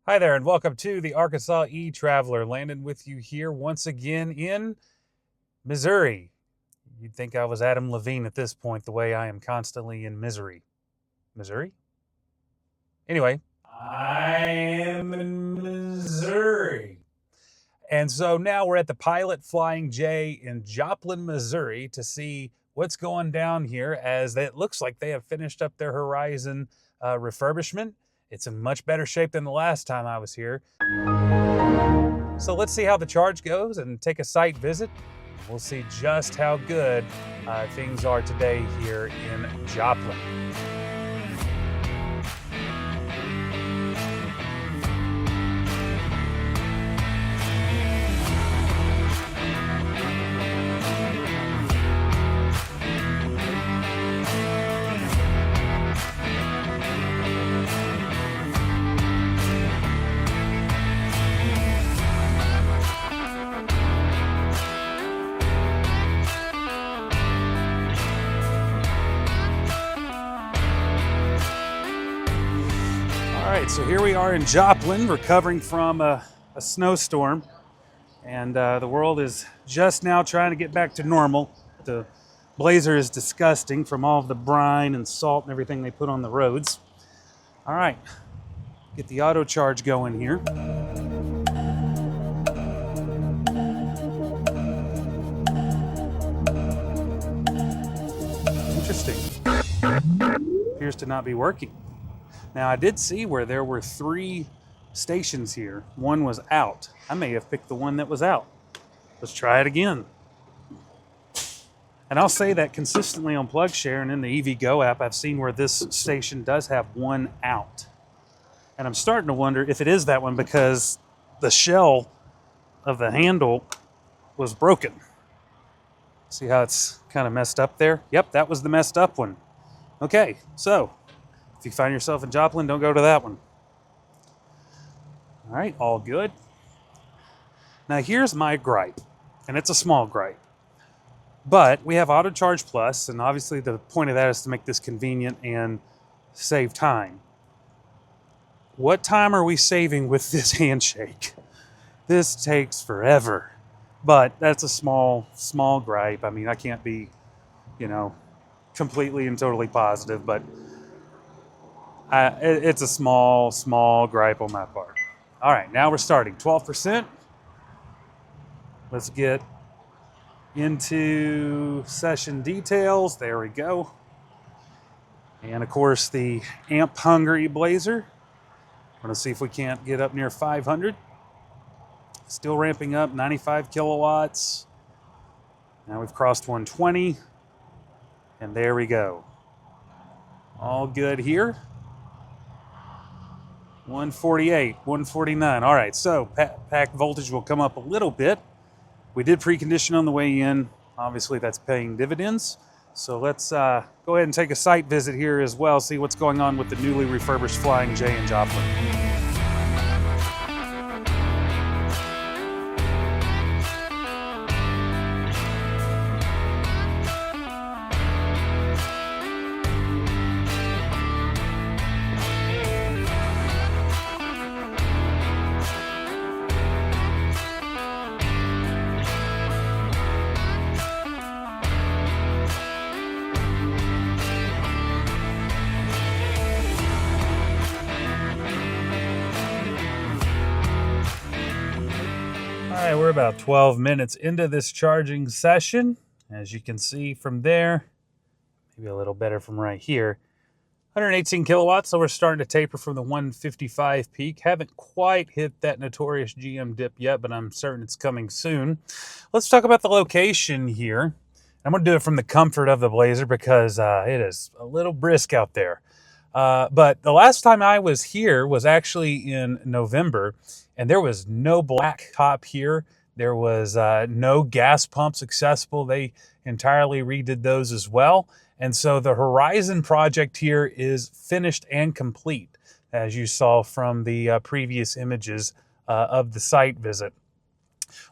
Hi there, and welcome to the Arkansas E-Traveler. Landing with you here once again in Missouri. You'd think I was Adam Levine at this point, the way I am constantly in misery. Missouri? Anyway, I am in Missouri. And so now we're at the Pilot Flying J in Joplin, Missouri to see what's going down here, as it looks like they have finished up their Horizon refurbishment. It's in much better shape than the last time I was here. So let's see how the charge goes and take a site visit. We'll see just how good things are today here in Joplin. All right, so here we are in Joplin, recovering from a snowstorm, and the world is just now trying to get back to normal. The Blazer is disgusting from all of the brine and salt and everything they put on the roads. All right, get the auto charge going here. Interesting. Appears to not be working. Now, I did see where there were 3 stations here. One was out. I may have picked the one that was out. Let's try it again. And I'll say that consistently on PlugShare and in the EVgo app, I've seen where this station does have one out. And I'm starting to wonder if it is that one because the shell of the handle was broken. See how it's kind of messed up there? Yep, that was the messed up one. Okay, so if you find yourself in Joplin, don't go to that one. All right, all good. Now here's my gripe, and it's a small gripe. But we have Auto Charge Plus, and obviously the point of that is to make this convenient and save time. What time are we saving with this Handshake? This takes forever. But that's a small gripe. I mean, I can't be, completely and totally positive, but it's a small gripe on my part. All right, now we're starting 12%. Let's get into session details. There we go. And of course, the amp hungry Blazer. We're going to see if we can't get up near 500. Still ramping up, 95 kilowatts. Now we've crossed 120. And there we go. All good here. 148, 149. All right, so pack voltage will come up a little bit. We did precondition on the way in. Obviously, that's paying dividends. So let's go ahead and take a site visit here as well, see what's going on with the newly refurbished Flying J in Joplin. All right, we're about 12 minutes into this charging session. As you can see from there, maybe a little better from right here, 118 kilowatts, so we're starting to taper from the 155 peak. Haven't quite hit that notorious GM dip yet, but I'm certain it's coming soon. Let's talk about the location here. I'm going to do it from the comfort of the Blazer because it is a little brisk out there. But the last time I was here was actually in November, and there was no black top here. There was no gas pumps accessible. They entirely redid those as well. And so the Horizon project here is finished and complete, as you saw from the previous images of the site visit.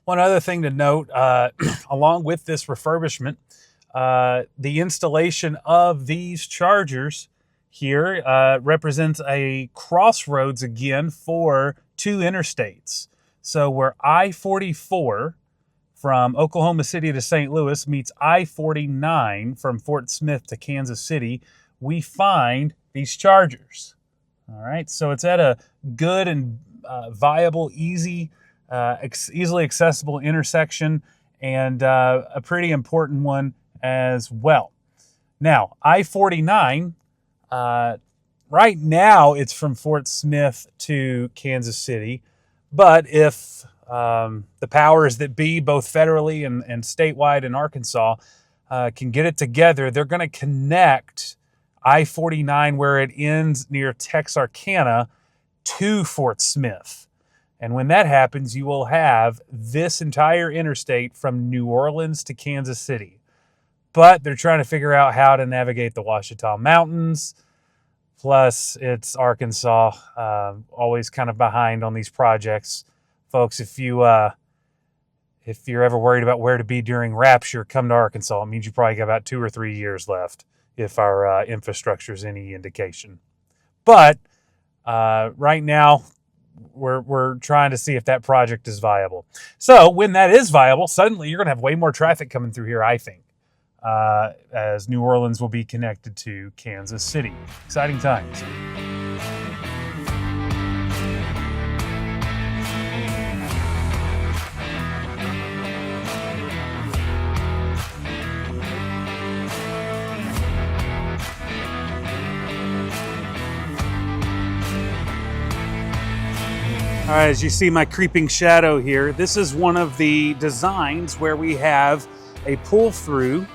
One other thing to note, along with this refurbishment, the installation of these chargers here represents a crossroads again for two interstates. So where I-44 from Oklahoma City to St. Louis meets I-49 from Fort Smith to Kansas City, we find these chargers. All right, so it's at a good and viable, easily accessible intersection, and a pretty important one as well. Now, I-49, right now it's from Fort Smith to Kansas City, but if the powers that be, both federally and statewide in Arkansas, can get it together, they're going to connect I-49 where it ends near Texarkana to Fort Smith. And when that happens, you will have this entire interstate from New Orleans to Kansas City. But they're trying to figure out how to navigate the Ouachita Mountains. Plus, it's Arkansas, always kind of behind on these projects. Folks, if you're ever worried about where to be during Rapture, come to Arkansas. It means you probably got about 2 or 3 years left, if our infrastructure is any indication. But right now, we're trying to see if that project is viable. So when that is viable, suddenly you're going to have way more traffic coming through here, I think, as New Orleans will be connected to Kansas City. Exciting times. All right, as you see my creeping shadow here, this is one of the designs where we have a pull-through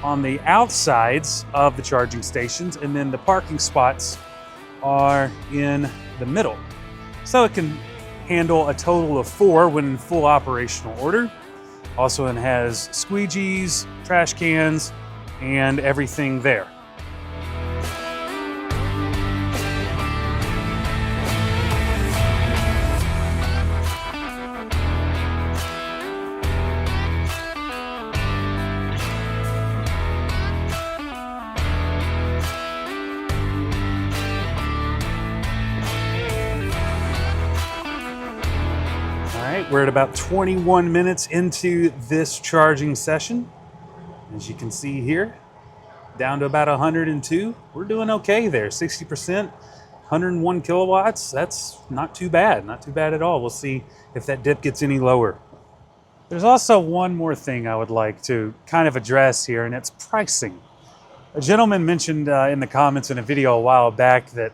on the outsides of the charging stations, and then the parking spots are in the middle. So it can handle a total of 4 when in full operational order. Also, it has squeegees, trash cans, and everything there. We're at about 21 minutes into this charging session. As you can see here, down to about 102. We're doing okay there, 60%, 101 kilowatts. That's not too bad, not too bad at all. We'll see if that dip gets any lower. There's also one more thing I would like to kind of address here, and it's pricing. A gentleman mentioned in the comments in a video a while back that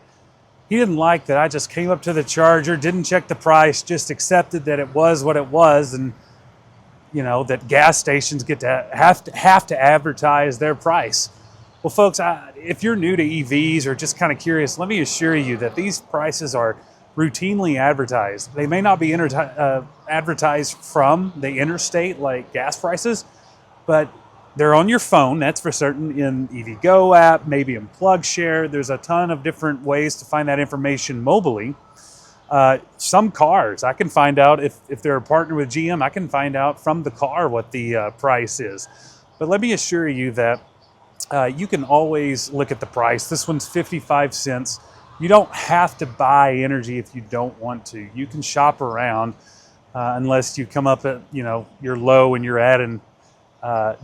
he didn't like that I just came up to the charger, didn't check the price, just accepted that it was what it was, and you know that gas stations get to have to advertise their price. Well, folks, if you're new to EVs or just kind of curious, let me assure you that these prices are routinely advertised. They may not be advertised from the interstate like gas prices, but they're on your phone, that's for certain, in EVgo app, maybe in PlugShare. There's a ton of different ways to find that information mobily. Some cars, I can find out if they're a partner with GM, I can find out from the car what the price is. But let me assure you that you can always look at the price. This one's 55 cents. You don't have to buy energy if you don't want to. You can shop around unless you come up at, you're low and you're adding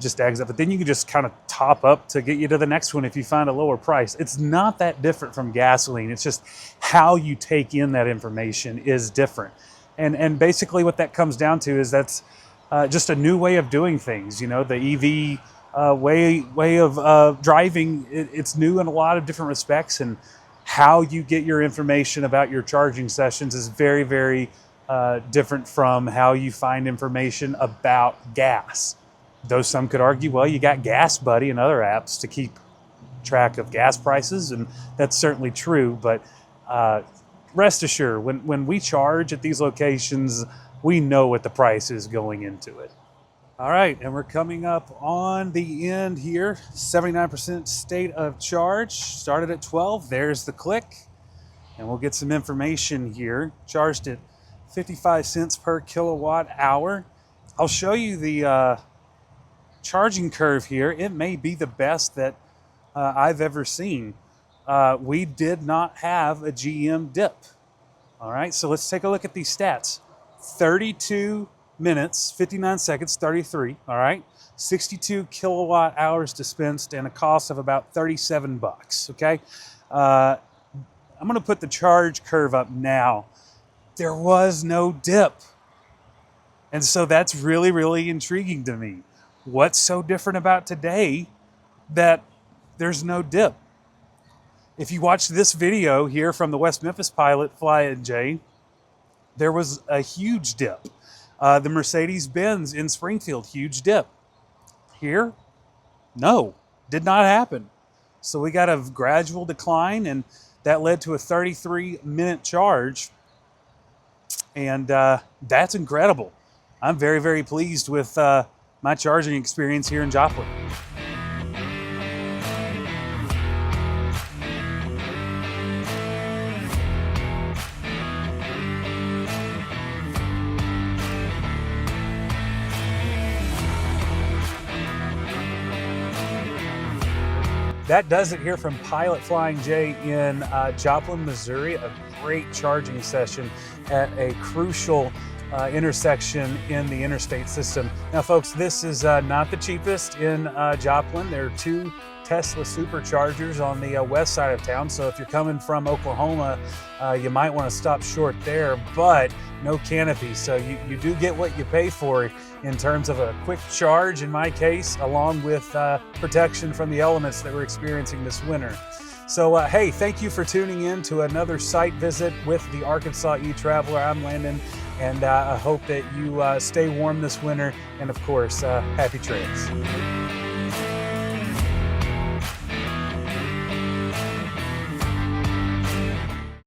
just exit, but then you can just kind of top up to get you to the next one if you find a lower price. It's not that different from gasoline. It's just how you take in that information is different. And basically what that comes down to is that's just a new way of doing things. The EV way of driving, it's new in a lot of different respects, and how you get your information about your charging sessions is very, very different from how you find information about gas. Though some could argue, well, you got Gas Buddy and other apps to keep track of gas prices, and that's certainly true. But rest assured, when we charge at these locations, we know what the price is going into it. All right, and we're coming up on the end here. 79% state of charge. Started at 12. There's the click. And we'll get some information here. Charged at 55 cents per kilowatt hour. I'll show you the charging curve here. It may be the best that I've ever seen. we did not have a GM dip. All right, so let's take a look at these stats. 32 minutes, 59 seconds, 33, all right? 62 kilowatt hours dispensed and a cost of about 37 bucks, okay? I'm gonna put the charge curve up now. There was no dip. And so that's really, really intriguing to me. What's so different about today that there's no dip? If you watch this video here from the West Memphis pilot, Fly J, there was a huge dip. The Mercedes-Benz in Springfield, huge dip. Here, no, did not happen. So we got a gradual decline, and that led to a 33-minute charge. And that's incredible. I'm very, very pleased with my charging experience here in Joplin. That does it here from Pilot Flying J in Joplin, Missouri. A great charging session at a crucial intersection in the interstate system. Now, folks, this is not the cheapest in Joplin. There are 2 Tesla superchargers on the west side of town. So if you're coming from Oklahoma, you might want to stop short there, but no canopy. So you do get what you pay for in terms of a quick charge, in my case, along with protection from the elements that we're experiencing this winter. So, hey, thank you for tuning in to another site visit with the Arkansas E-Traveler. I'm Landon, and I hope that you stay warm this winter, and of course, happy trails.